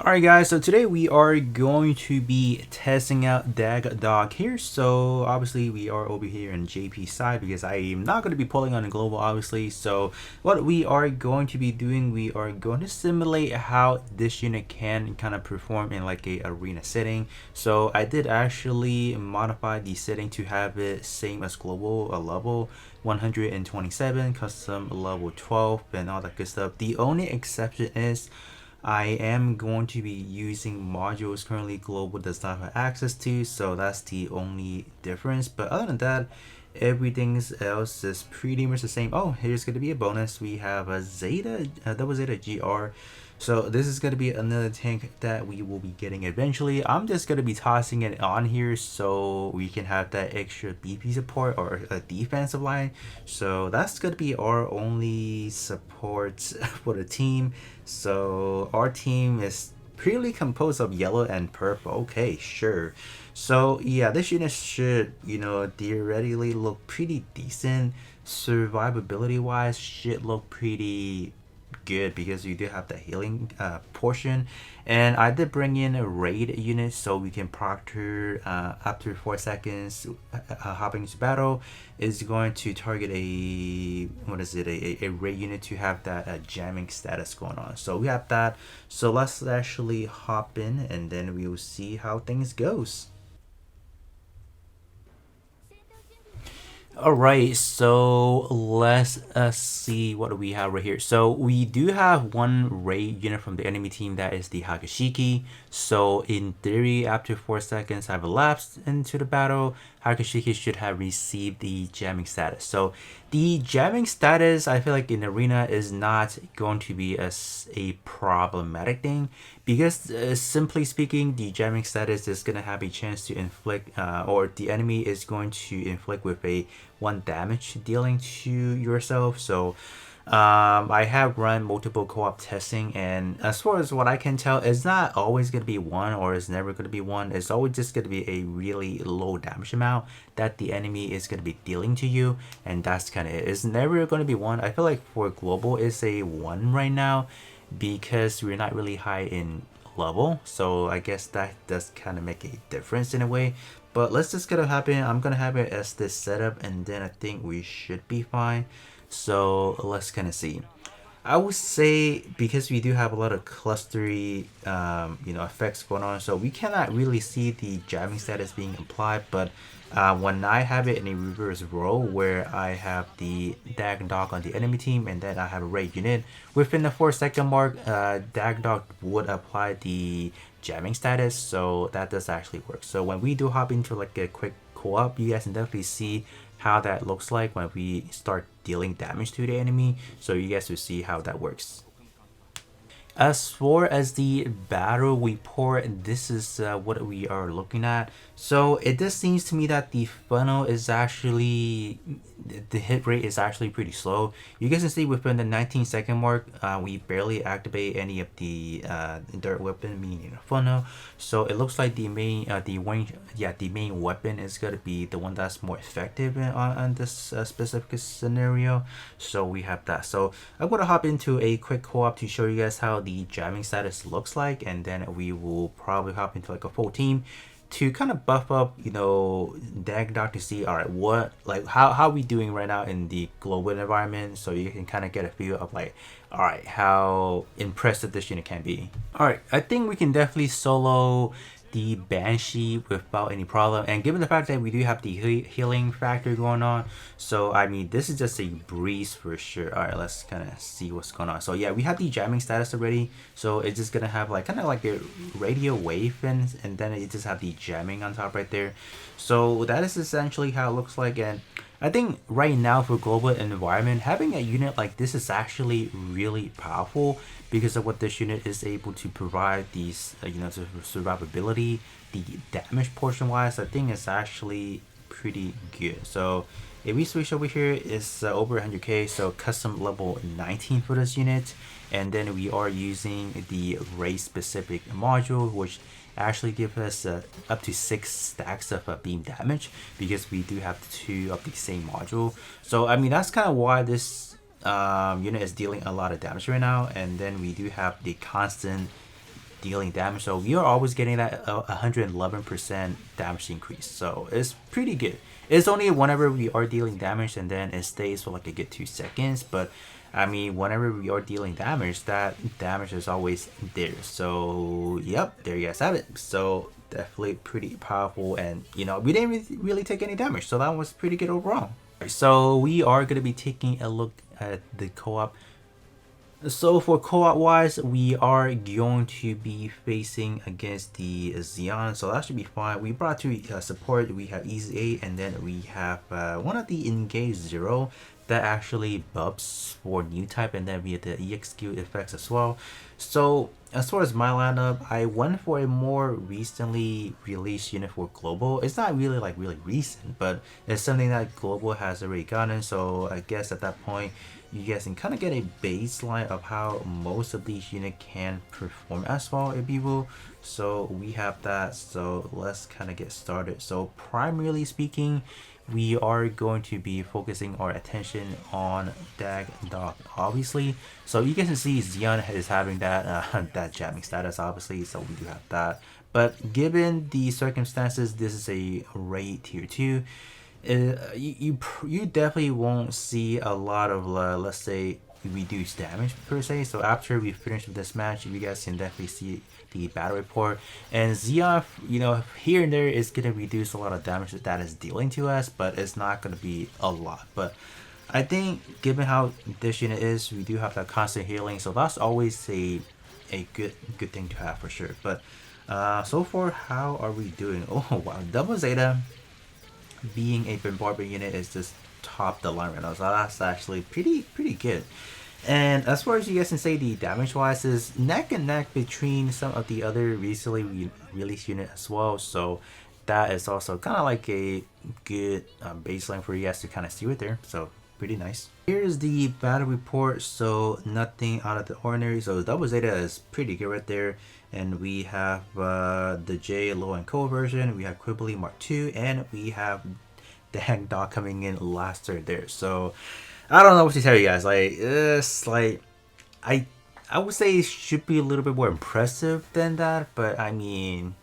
Alright guys, so today we are going to be testing out Dag Doll here. So obviously we are over here in JP side because I am not going to be pulling on a global obviously. So what we are going to be doing, we are going to simulate how this unit can kind of perform in like a arena setting. So I did actually modify the setting to have it same as global, a level 127, custom level 12 and all that good stuff. The only exception is I am going to be using modules currently global does not have access to, so that's the only difference. But other than that, everything else is pretty much the same. Oh, here's going to be a bonus. We have a Zeta, double Zeta GR. So this is going to be another tank that we will be getting eventually. I'm just going to be tossing it on here so we can have that extra BP support or a defensive line. So that's going to be our only support for the team. So our team is purely composed of yellow and purple. Okay, sure. So yeah, this unit should, theoretically look pretty decent. Survivability wise, should look pretty good because you do have the healing portion. And I did bring in a raid unit so we can proctor after 4 seconds hopping into battle is going to target a a raid unit to have that jamming status going on. So we have that, so let's actually hop in and then we will see how things goes. All right, so let's see what we have right here. So we do have one raid unit from the enemy team, that is the Hakashiki. So in theory, after 4 seconds have elapsed into the battle, Hakashiki should have received the jamming status. So the jamming status, I feel like in arena is not going to be a problematic thing because simply speaking, the jamming status is going to have a chance to inflict or the enemy is going to inflict with a 1 damage dealing to yourself. So I have run multiple co-op testing, and as far as what I can tell, it's not always going to be 1 or it's never going to be 1. It's always just going to be a really low damage amount that the enemy is going to be dealing to you, and that's kind of it. It's never going to be 1. I feel like for global it's a 1 right now because we're not really high in level, so I guess that does kind of make a difference in a way. But let's just gonna have it. I'm gonna have it as this setup, and then I think we should be fine. So let's kind of see. I would say because we do have a lot of clustery, effects going on, so we cannot really see the jamming status being applied. But when I have it in a reverse row where I have the Dag Doll on the enemy team and then I have a raid unit, within the 4 second mark, Dag Doll would apply the jamming status, so that does actually work. So when we do hop into like a quick co-op, you guys can definitely see how that looks like when we start dealing damage to the enemy, so you guys will see how that works. As far as the battle report, this is what we are looking at. So it just seems to me that the funnel is actually, the hit rate is actually pretty slow. You guys can see within the 19-second mark, we barely activate any of the dirt weapon, meaning the funnel. So it looks like the main, the main weapon is gonna be the one that's more effective on this specific scenario. So we have that. So I'm gonna hop into a quick co-op to show you guys how the jamming status looks like, and then we will probably hop into like a full team to kind of buff up, Dag Doll to see, all right, what, like, how we doing right now in the global environment, so you can kind of get a feel of like, all right, how impressive this unit can be. All right, I think we can definitely solo the Banshee without any problem, and given the fact that we do have the healing factor going on, so I mean this is just a breeze for sure. All right, let's kind of see what's going on. So yeah, we have the jamming status already, so it's just gonna have like kind of like a radio wave, and then it just have the jamming on top right there. So that is essentially how it looks like. And I think right now for global environment, having a unit like this is actually really powerful because of what this unit is able to provide. These, survivability, the damage portion wise, I think it's actually pretty good. So if we switch over here, it's over 100k, so custom level 19 for this unit, and then we are using the race specific module, which actually give us up to 6 stacks of beam damage because we do have 2 of the same module. So I mean that's kind of why this unit is dealing a lot of damage right now. And then we do have the constant dealing damage. So we are always getting that 111% damage increase. So it's pretty good. It's only whenever we are dealing damage and then it stays for like a good 2 seconds. But I mean, whenever we are dealing damage, that damage is always there. So yep, there you guys have it. So definitely pretty powerful, and you know, we didn't really take any damage, so that was pretty good overall. So we are going to be taking a look at the co-op. So for co-op wise, we are going to be facing against the Xeon, so that should be fine. We brought to support, we have Easy 8, and then we have one of the Engage 0 that actually buffs for new type, and then we have the EXQ effects as well. So as far as my lineup, I went for a more recently released unit for Global. It's not really like really recent, but it's something that Global has already gotten, so I guess at that point you guys can kind of get a baseline of how most of these units can perform as well, if you will. So we have that, so let's kind of get started. So primarily speaking, we are going to be focusing our attention on Dag Doll, obviously. So you guys can see Xeon is having that that jamming status, obviously, so we do have that. But given the circumstances, this is a raid tier 2. You definitely won't see a lot of let's say reduced damage per se. So after we finish with this match, you guys can definitely see the battle report, and Xeon, you know, here and there is gonna reduce a lot of damage that is dealing to us, but it's not gonna be a lot. But I think given how this unit is, we do have that constant healing, so that's always a good thing to have for sure. But so far, how are we doing? Oh wow, double Zeta being a bombardment unit is just top the line right now, so that's actually pretty good. And as far as you guys can say, the damage wise is neck and neck between some of the other recently released unit as well, so that is also kind of like a good baseline for you guys to kind of see it there, so pretty nice. Here's the battle report, so nothing out of the ordinary, so double Zeta is pretty good right there. And we have the J low and co version, we have Quibbly Mark II, and we have Dag Doll coming in last third there. So I don't know what to tell you guys. Like it's like I would say it should be a little bit more impressive than that, but I mean,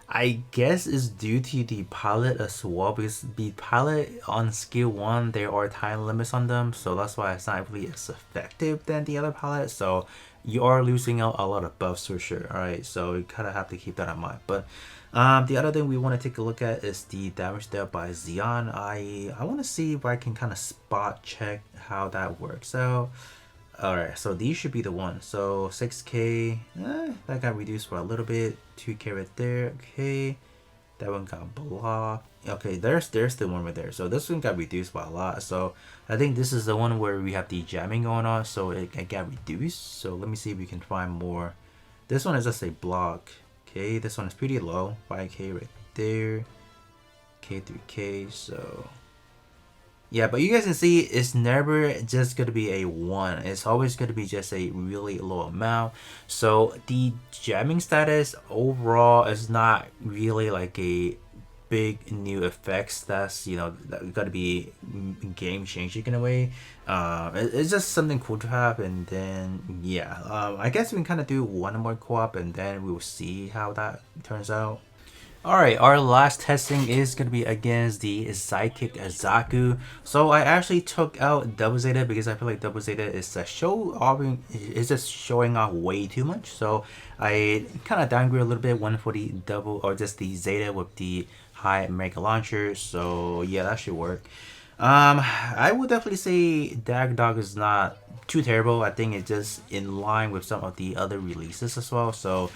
I guess it's due to the pilot as well, because the pilot on skill 1 there are time limits on them, so that's why it's not really as effective than the other pilot. So you are losing out a lot of buffs for sure. Alright, so you kind of have to keep that in mind. But the other thing we want to take a look at is the damage dealt by Xeon. I want to see if I can kind of spot check how that works out. Alright, so these should be the ones. So 6k, that got reduced for a little bit. 2k right there. Okay, that one got blocked. Okay, there's the one right there. So this one got reduced by a lot. So I think this is the one where we have the jamming going on, so it got reduced. So let me see if we can find more. This one is just a block. Okay, this one is pretty low. 5k right there. K through K. So yeah, but you guys can see it's never just going to be a 1. It's always going to be just a really low amount. So the jamming status overall is not really like a big new effects that's, you know, got to be game changing in a way. It's just something cool to have. And then yeah, I guess we can kind of do one more co-op and then we'll see how that turns out. Alright, our last testing is going to be against the Psychic Zaku. So I actually took out Double Zeta because I feel like Double Zeta is just showing off way too much. So I kind of downgrade a little bit, one for the double or just the Zeta with the high Mega Launcher. So yeah, that should work. I would definitely say Dag Doll is not too terrible. I think it's just in line with some of the other releases as well. So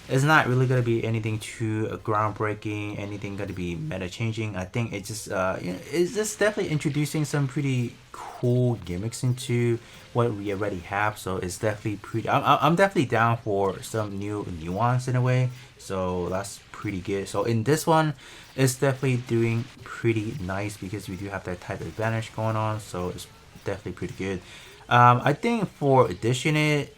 it's not really going to be anything too groundbreaking, anything going to be meta changing. I think it's just it's just definitely introducing some pretty cool gimmicks into what we already have. So it's definitely pretty. I'm definitely down for some new nuance in a way. So that's pretty good. So in this one, it's definitely doing pretty nice because we do have that type advantage going on. So it's definitely pretty good. I think for this unit,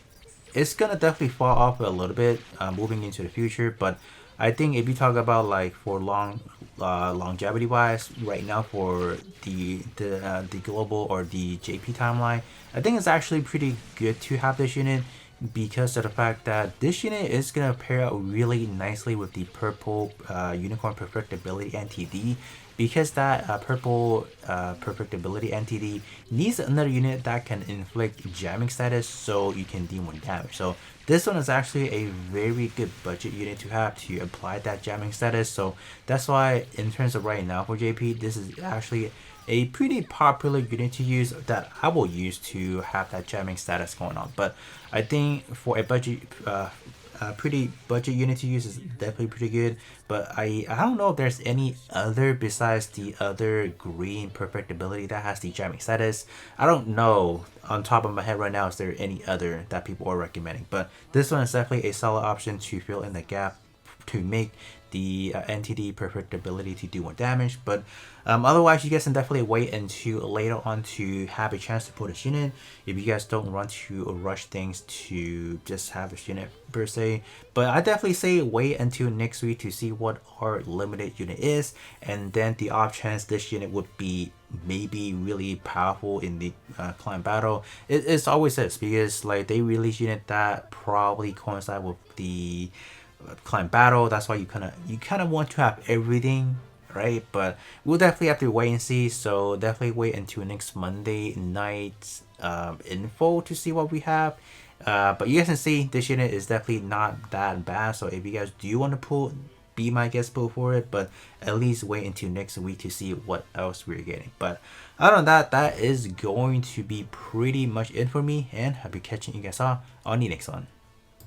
it's gonna definitely fall off a little bit moving into the future, but I think if you talk about like for longevity wise right now for the global or the JP timeline, I think it's actually pretty good to have this unit because of the fact that this unit is going to pair out really nicely with the purple unicorn perfectibility NTD, because that purple perfectibility NTD needs another unit that can inflict jamming status so you can deal more damage. So this one is actually a very good budget unit to have to apply that jamming status. So that's why in terms of right now for JP, this is actually a pretty popular unit to use that I will use to have that jamming status going on. But I think for a budget, a pretty budget unit to use is definitely pretty good. But I don't know if there's any other besides the other green perfectibility that has the jamming status. I don't know on top of my head right now is there any other that people are recommending. But this one is definitely a solid option to fill in the gap to make the NTD perfectibility to do more damage. But otherwise, you guys can definitely wait until later on to have a chance to put this unit if you guys don't want to rush things to just have this unit per se. But I definitely say wait until next week to see what our limited unit is, and then the off chance this unit would be maybe really powerful in the client battle. It's always this, because like they release unit that probably coincide with the client battle. That's why you kind of want to have everything, right? But we'll definitely have to wait and see. So definitely wait until next Monday night info to see what we have. But you guys can see this unit is definitely not that bad. So if you guys do want to pull, be my guest pull for it. But at least wait until next week to see what else we're getting. But other than that, that is going to be pretty much it for me. And I'll be catching you guys all on the next one.